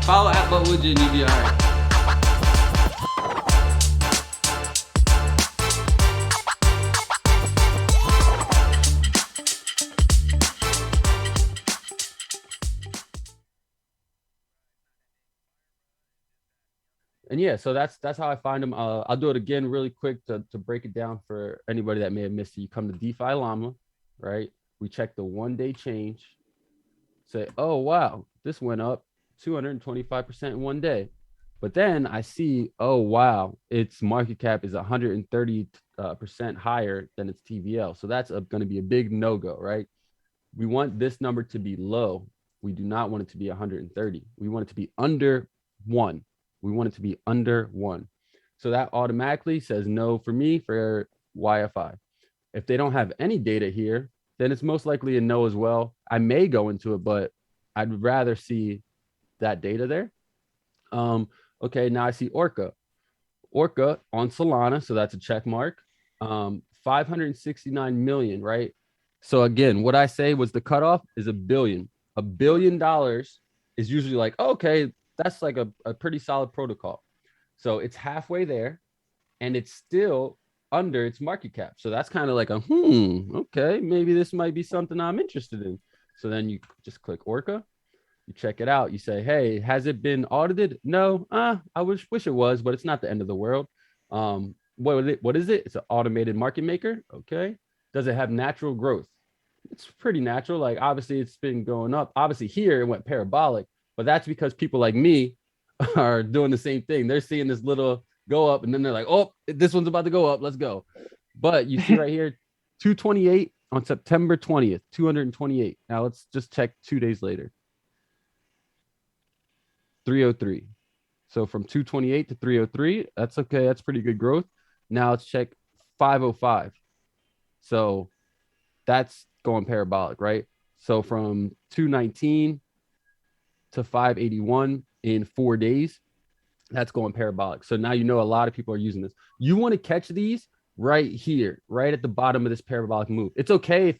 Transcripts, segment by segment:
Follow at But Would You and you'll be all right. And yeah, so that's how I find them. I'll do it again really quick to break it down for anybody that may have missed it. You come to DeFi Llama, right? We check the 1 day change. Say, oh wow, this went up 225% in 1 day. But then I see, oh wow, its market cap is 130% higher than its TVL. So that's going to be a big no-go, right? We want this number to be low. We do not want it to be 130. We want it to be under 1. We want it to be under 1. So that automatically says no for me for YFI. If they don't have any data here, then it's most likely a no as well. I may go into it, but I'd rather see that data there. Okay, now I see Orca. Orca on Solana, so that's a check mark. 569 million, right? So again, what I say was the cutoff is $1 billion. $1 billion is usually like, okay, that's like a pretty solid protocol. So it's halfway there, and it's still under its market cap. So that's kind of like a okay, maybe this might be something I'm interested in. So then you just click Orca, you check it out. You say, hey, has it been audited? No, I wish it was, but it's not the end of the world. What is it? It's an automated market maker. Okay. Does it have natural growth? It's pretty natural. Like obviously it's been going up. Obviously here it went parabolic, but that's because people like me are doing the same thing. They're seeing this little go up and then they're like, oh, this one's about to go up. Let's go. But you see right here, 228 on September 20th, 228. Now let's just check 2 days later. 303. So from 228 to 303, that's okay. That's pretty good growth. Now let's check 505. So that's going parabolic, right? So from 219 to 581 in 4 days, that's going parabolic. So now you know a lot of people are using this. You want to catch these right here, right at the bottom of this parabolic move. It's okay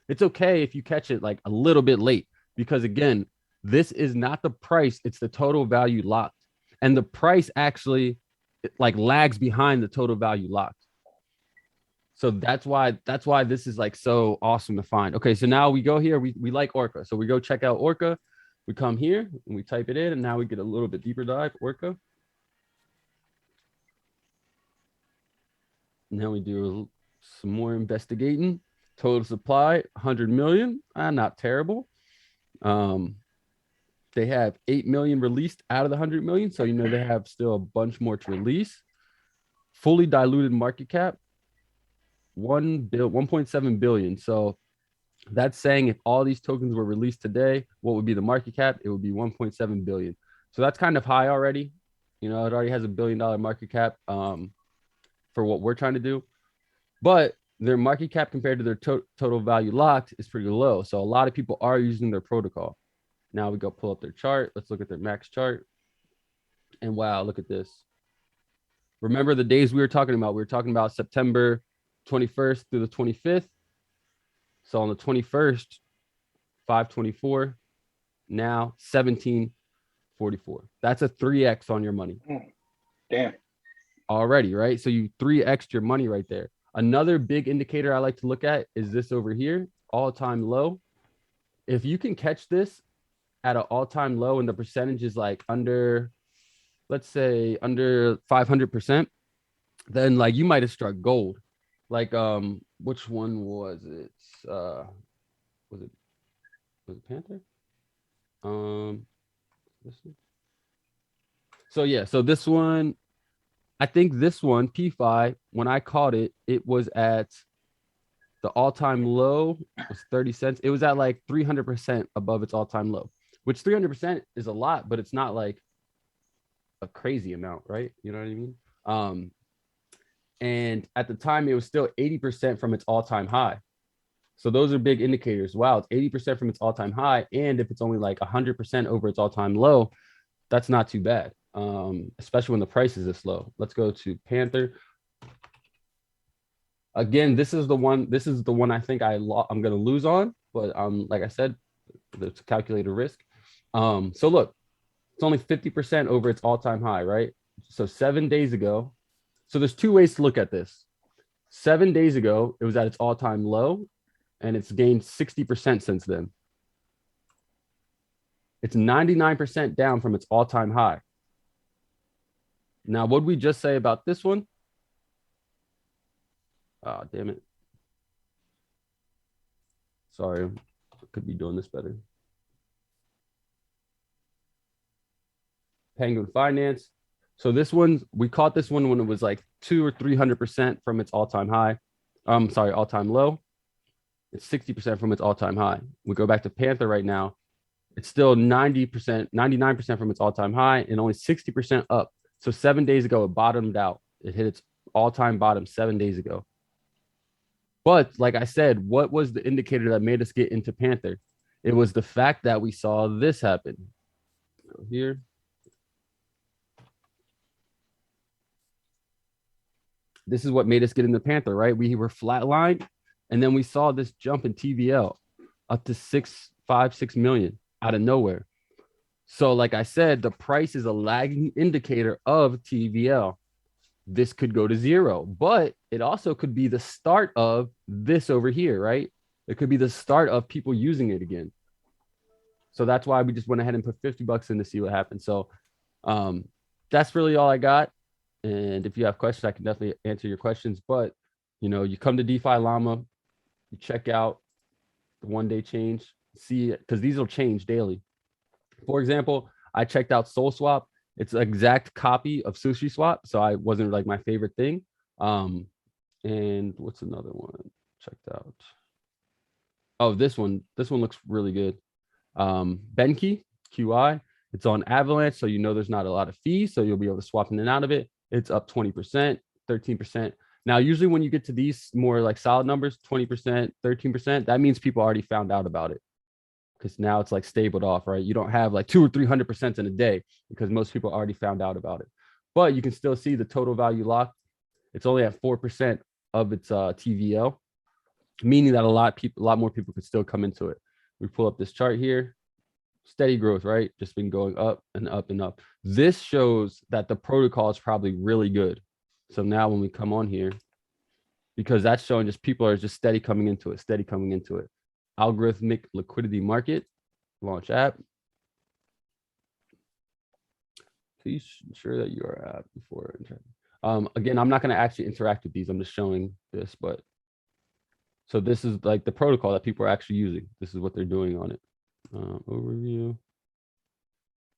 if you catch it like a little bit late, because again, this is not the price, it's the total value locked. And the price actually like lags behind the total value locked. So that's why this is like so awesome to find. Okay, so now we go here, we like Orca. So we go check out Orca. We come here and we type it in, and now we get a little bit deeper dive, Orca. Now we do some more investigating. Total supply, 100 million. Not terrible. They have 8 million released out of the 100 million. So, you know, they have still a bunch more to release. Fully diluted market cap, 1.7 billion. So that's saying if all these tokens were released today, what would be the market cap? It would be 1.7 billion. So that's kind of high already. You know, it already has $1 billion market cap for what we're trying to do. But their market cap compared to their total value locked is pretty low. So a lot of people are using their protocol. Now we go pull up their chart. Let's look at their max chart. And wow, look at this. Remember the days we were talking about? We were talking about September 21st through the 25th. So on the 21st, 524, now 1744. That's a 3x on your money. Damn. Already, right? So you 3x your money right there. Another big indicator I like to look at is this over here, all-time low. If you can catch this at an all-time low and the percentage is like under, let's say under 500%, then like you might have struck gold. Like which one was it? Was it Panther? This one. So yeah, so this one, I think this one, P5, when I caught it, it was at the all-time low, it was 30 cents. It was at like 300% above its all-time low, which 300% is a lot, but it's not like a crazy amount, right? You know what I mean? And at the time, it was still 80% from its all-time high. So those are big indicators. Wow, it's 80% from its all-time high. And if it's only like 100% over its all-time low, that's not too bad, especially when the price is this low. Let's go to Panther. Again, this is the one I think I'm going to lose on. But like I said, it's a calculated risk. So look, It's only 50% over its all-time high, right? So 7 days ago. So there's two ways to look at this. 7 days ago, it was at its all-time low, and it's gained 60% since then. It's 99% down from its all-time high. Now, what did we just say about this one? Oh, damn it. Sorry, I could be doing this better. Penguin Finance. So this one, we caught this one when it was like 200 or 300% from its all-time high. All-time low. It's 60% from its all-time high. We go back to Panther right now. It's still 90%, 99% from its all-time high and only 60% up. So 7 days ago, it bottomed out. It hit its all-time bottom 7 days ago. But like I said, what was the indicator that made us get into Panther? It was the fact that we saw this happen. Go here. This is what made us get into Panther, right? We were flatlined, and then we saw this jump in TVL up to 6 million out of nowhere. So like I said, the price is a lagging indicator of TVL. This could go to zero, but it also could be the start of this over here, right? It could be the start of people using it again. So that's why we just went ahead and put $50 in to see what happens. So that's really all I got. And if you have questions, I can definitely answer your questions. But, you come to DeFi Llama, you check out the 1 day change, see it, because these will change daily. For example, I checked out SolSwap. It's an exact copy of SushiSwap, so I wasn't like my favorite thing. And what's another one? Checked out. Oh, this one looks really good. Benki QI. It's on Avalanche, so there's not a lot of fees, so you'll be able to swap in and out of it. It's up 20%, 13%. Now, usually when you get to these more like solid numbers, 20%, 13%, that means people already found out about it. Because now it's like stabled off, right? You don't have like 200 or 300% in a day because most people already found out about it. But you can still see the total value locked. It's only at 4% of its TVL, meaning that a lot more people could still come into it. We pull up this chart here. Steady growth, right? Just been going up and up and up. This shows that the protocol is probably really good. So now when we come on here, because that's showing just people are just steady coming into it. Algorithmic liquidity market, launch app. Please ensure that you are app before. Again, I'm not going to actually interact with these. I'm just showing this, but so this is like the protocol that people are actually using. This is what they're doing on it. Overview.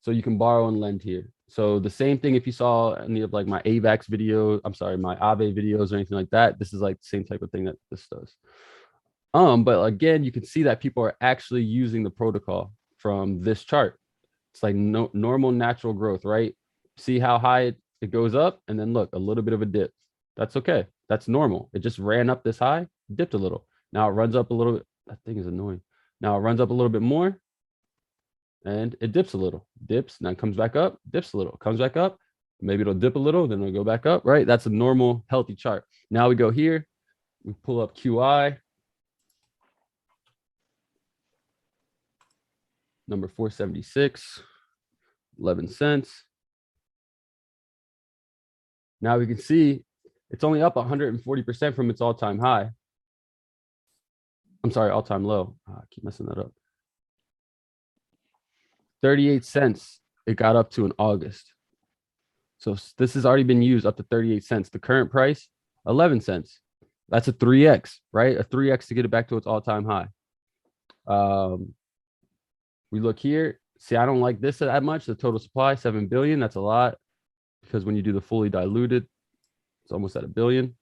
So you can borrow and lend here. So the same thing if you saw any of like my AVAX video, my Aave videos or anything like that, this is like the same type of thing that this does. But again, you can see that people are actually using the protocol from this chart. It's like normal natural growth, right? See how high it goes up, and then look, a little bit of a dip. That's okay. That's normal. It just ran up this high, dipped a little. Now it runs up a little bit. That thing is annoying. Now it runs up a little bit more, and it dips a little. Dips, now it comes back up, dips a little, comes back up. Maybe it'll dip a little, then it'll go back up, right? That's a normal, healthy chart. Now we go here, we pull up QI. Number 476, 11 cents. Now we can see it's only up 140% from its all-time high. I'm sorry, all-time low. I keep messing that up. 38 cents it got up to in August. So this has already been used up to 38 cents. The current price, 11 cents. That's a 3x, right? A 3x to get it back to its all-time high. We look here. See, I don't like this that much. The total supply, 7 billion. That's a lot because when you do the fully diluted, it's almost at a billion.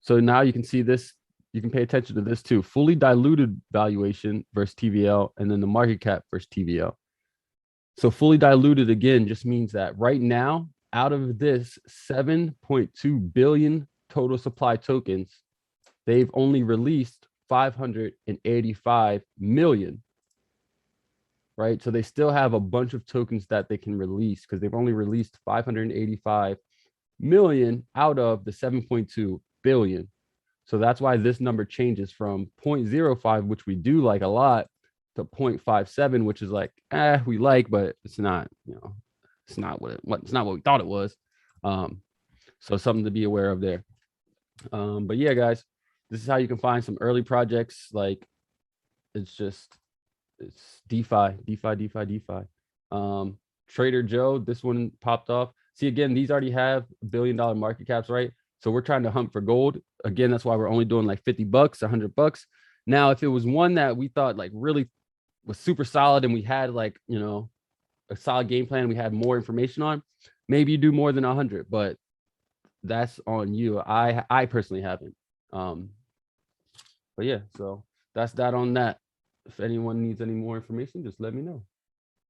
So now you can see this. You can pay attention to this too. Fully diluted valuation versus TVL, and then the market cap versus TVL. So fully diluted, again, just means that right now, out of this 7.2 billion total supply tokens, they've only released 585 million, right? So they still have a bunch of tokens that they can release because they've only released 585 million out of the 7.2 billion. So that's why this number changes from 0.05, which we do like a lot, to 0.57, which is like, we like, but it's not, it's not it's not what we thought it was. So something to be aware of there. But yeah, guys, this is how you can find some early projects. Like it's DeFi. Trader Joe, this one popped off. See, again, these already have $1 billion market caps, right? So we're trying to hunt for gold. Again, that's why we're only doing like $50, $100. Now, if it was one that we thought like really was super solid and we had like, a solid game plan, we had more information on, maybe you do more than 100, but that's on you. I personally haven't. But yeah, so that's that on that. If anyone needs any more information, just let me know.